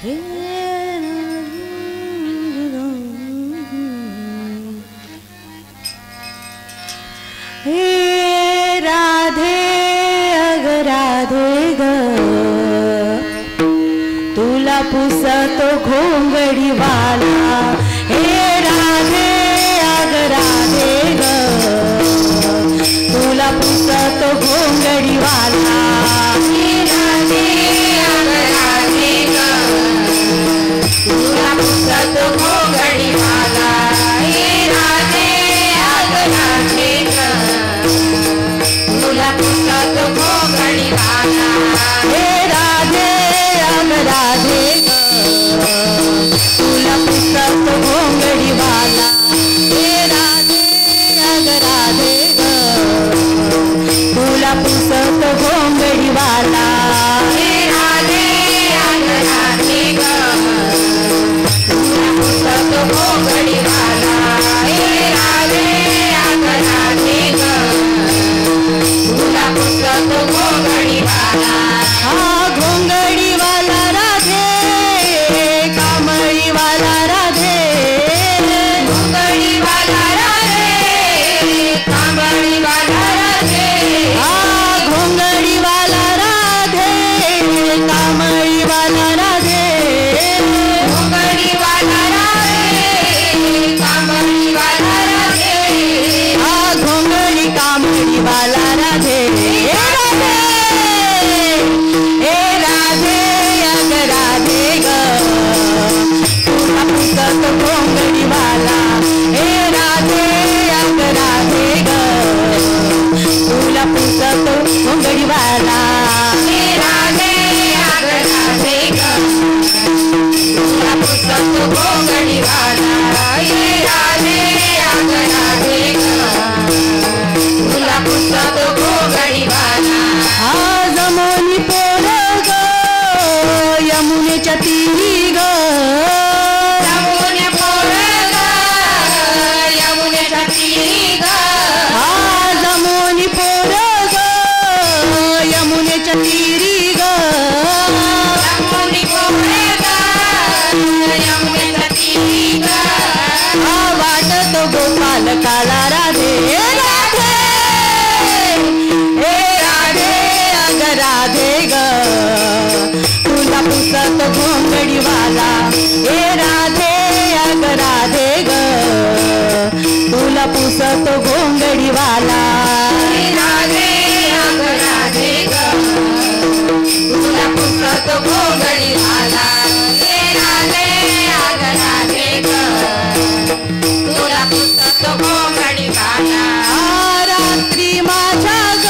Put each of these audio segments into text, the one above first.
हे राधे अग राधे ग तुला पुसतो घोंगडी वाला हे राधे अग राधे ग तुला पुसतो घोंगडी वाला हे राधे अग राधे ग तुला पुसतो घोंगडी वाला हे राधे अग राधे ग तुला पुसतो घोंगडी वाला हे राधे अग राधे ग तुला पुसतो घोंगडी वाला हे राधे अग राधे ग तुला पुसतो घोंगडी वाला हे राधे अग राधे ग तुला पुसतो घोंगडी वाला हे राधे अग राधे ग तुला पुसतो घोंगडी वाला हा घोंगडी वाला राधे कामळी वाला राधे घोंगडी वाला राधे कामळी वाला राधे हा घोंगडी वाला राधे कामळी वाला राधे घोंगडी वाला राधे कामळी वाला राधे हा घोंगडी कामळी वाला राधे हे राधे अग राधे ग तुला पुसतो घोंगडी वाला हे राधे अग राधे ग तुला पुसतो घोंगडी वाला हे राधे अग राधे ग तुला पुसतो घोंगडी वाला हे राधे अग राधे ग तुला पुसतो घोंगडी वाला हा जमोनी पोर ग यमुनेच्या तीरी ग जमोनी पोर ग यमुनेच्या तीरी ग हा जमोनी पोर ग यमुनेच्या तीरी ग जमोनी पोर ग यमुनेच्या तीरी ग हा वाटतो गोपाल काला राधे राधे हे राधे अग राधे ग तुला पुसतो घोंगडी वाला हे राधे अग राधे ग तुला पुसतो घोंगडी वाला हे राधे अग राधे ग तुला पुसतो घोंगडी वाला हे राधे अग राधे ग तुला पुसतो घोंगडी वाला रात्री माझ्या ग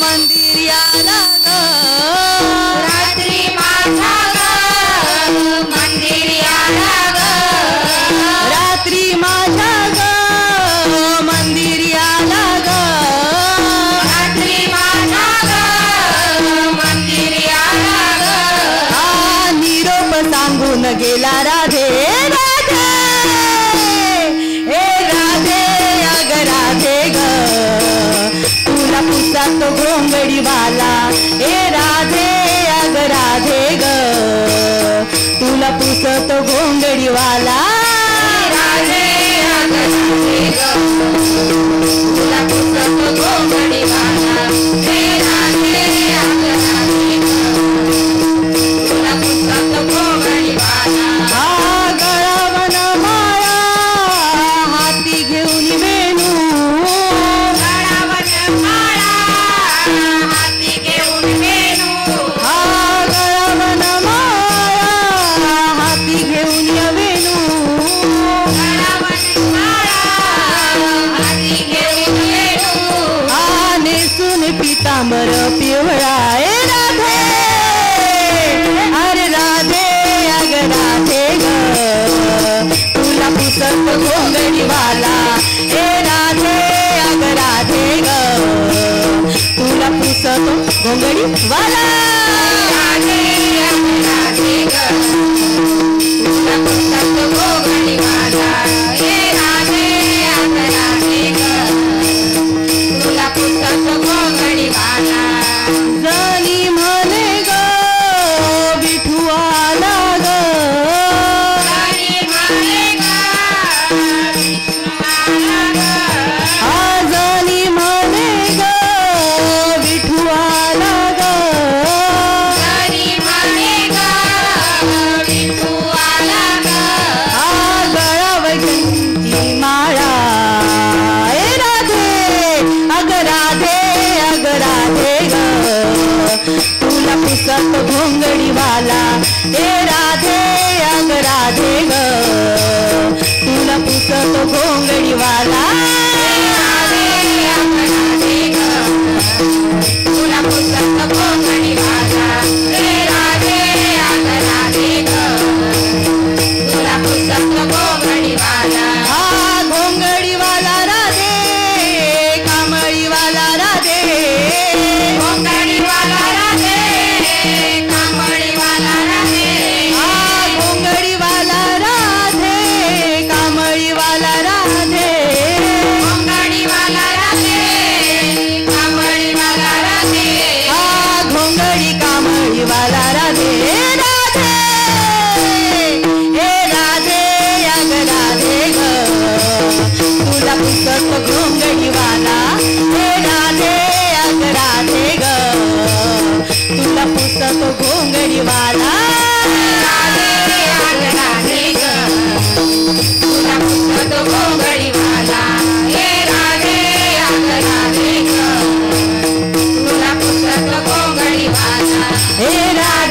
मंदिर याला ग रात्री माझ्या ग मंदिर याला ग रात्री माझ्या ग मंदिर याला ग रात्री माझ्या ग मंदिर याला ग हा निरोप सांगून गेला राधे राधे हे राधे अग राधे ग तुला पुसतो घोंगडी वाला हे राधे अग राधे ग तुला पुसतो घोंगडी वाला राधे अग राधे ग तुला पुसतो घोंगडी वाला हे राधे अग राधे ग तुला पुसतो घोंगडी वाला हा गळावन माया हाती घेऊन वेणू गळावन माळा हाती घेऊन वेणू हा गळावन माया हाती घेऊन वेणू गळावन माळा हाती घेऊन वेणू हा नेसून पितांबर पिवळा हे राधे अरे राधे अग राधे ग तुला पुसतो घोंगडी वाला हे राधे अग राधे ग तुला पुसतो घोंगडी वाला राधे अग राधे ग तुला पुसतो घोंगडी वाला हे राधे अग राधे ग तुला पुसतो घोंगडी वाला जनी म्हणे ग विठू आला पुसत घोंगडीवाला हे राधे अग राधे ग तुला पुसत घोंगडीवाला तुला पुसत घोंगडीवाला हे राधे अग राधे ग तुला पुसत घोंगडीवाला हा घोंगडीवाला राधे कामळीवाला राधे घोंगडीवाला राधे कांबळीवाला राधे हा घोंगडीवाला राधे कामळीवाला राधे घोंगडीवाला राधे कांबळीवाला राधे हा घोंगडी कामळीवाला राधे राधे हे राधे अग राधे ग तुला पुसत घोंगडीवाला हे राधे अग राधे ग तुला पुसत घोंगडीवाला राधे अग राधे ग तुला पुसत घोंगडीवाला हे राधे अग राधे ग तुला पुसत घोंगडीवाला हे राधे